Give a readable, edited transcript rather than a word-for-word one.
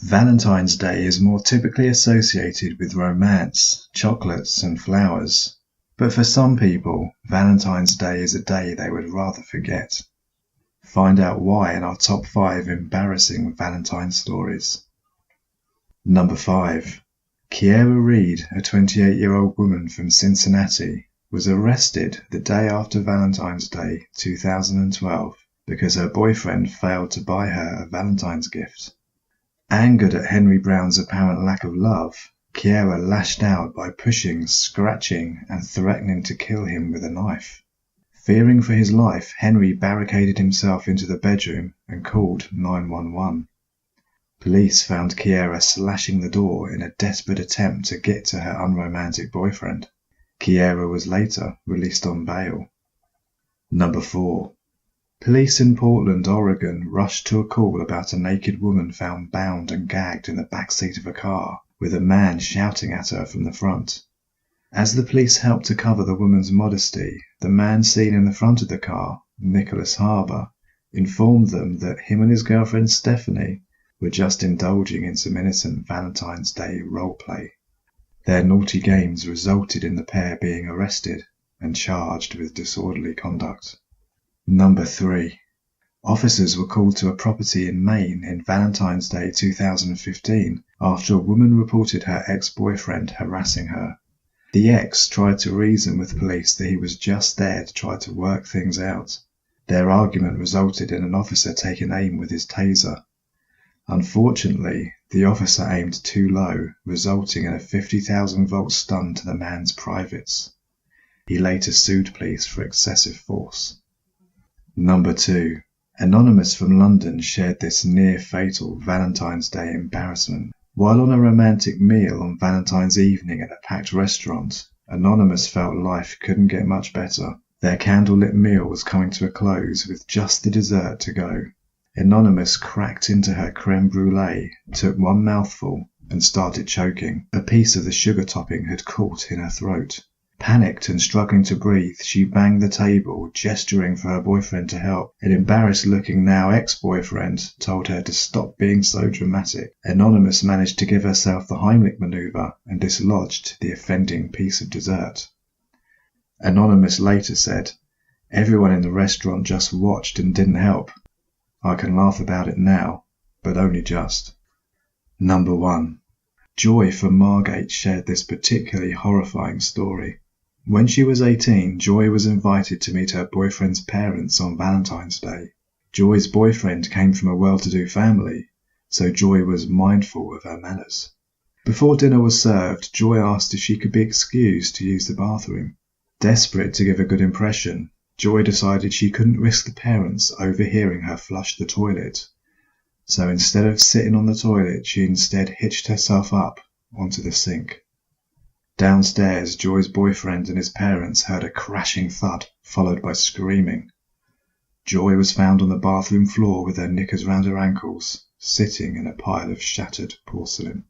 Valentine's Day is more typically associated with romance, chocolates, and flowers. But for some people, Valentine's Day is a day they would rather forget. Find out why in our top 5 embarrassing Valentine stories. Number 5. Kiera Reed, a 28-year-old woman from Cincinnati, was arrested the day after Valentine's Day 2012 because her boyfriend failed to buy her a Valentine's gift. Angered at Henry Brown's apparent lack of love, Kiera lashed out by pushing, scratching, and threatening to kill him with a knife. Fearing for his life, Henry barricaded himself into the bedroom and called 911. Police found Kiera slashing the door in a desperate attempt to get to her unromantic boyfriend. Kiera was later released on bail. Number 4. Police in Portland, Oregon rushed to a call about a naked woman found bound and gagged in the back seat of a car, with a man shouting at her from the front. As the police helped to cover the woman's modesty, the man seen in the front of the car, Nicholas Harbour, informed them that him and his girlfriend Stephanie were just indulging in some innocent Valentine's Day roleplay. Their naughty games resulted in the pair being arrested and charged with disorderly conduct. Number 3. Officers were called to a property in Maine in Valentine's Day 2015 after a woman reported her ex-boyfriend harassing her. The ex tried to reason with police that he was just there to try to work things out. Their argument resulted in an officer taking aim with his taser. Unfortunately, the officer aimed too low, resulting in a 50,000-volt stun to the man's privates. He later sued police for excessive force. Number 2. Anonymous from London shared this near-fatal Valentine's Day embarrassment. While on a romantic meal on Valentine's evening at a packed restaurant, Anonymous felt life couldn't get much better. Their candlelit meal was coming to a close with just the dessert to go. Anonymous cracked into her creme brulee, took one mouthful, and started choking. A piece of the sugar topping had caught in her throat. Panicked and struggling to breathe, she banged the table, gesturing for her boyfriend to help. An embarrassed-looking now ex-boyfriend told her to stop being so dramatic. Anonymous managed to give herself the Heimlich maneuver and dislodged the offending piece of dessert. Anonymous later said, "Everyone in the restaurant just watched and didn't help. I can laugh about it now, but only just." Number 1. Joy from Margate shared this particularly horrifying story. When she was 18, Joy was invited to meet her boyfriend's parents on Valentine's Day. Joy's boyfriend came from a well-to-do family, so Joy was mindful of her manners. Before dinner was served, Joy asked if she could be excused to use the bathroom. Desperate to give a good impression, Joy decided she couldn't risk the parents overhearing her flush the toilet. So instead of sitting on the toilet, she instead hitched herself up onto the sink. Downstairs, Joy's boyfriend and his parents heard a crashing thud, followed by screaming. Joy was found on the bathroom floor with her knickers round her ankles, sitting in a pile of shattered porcelain.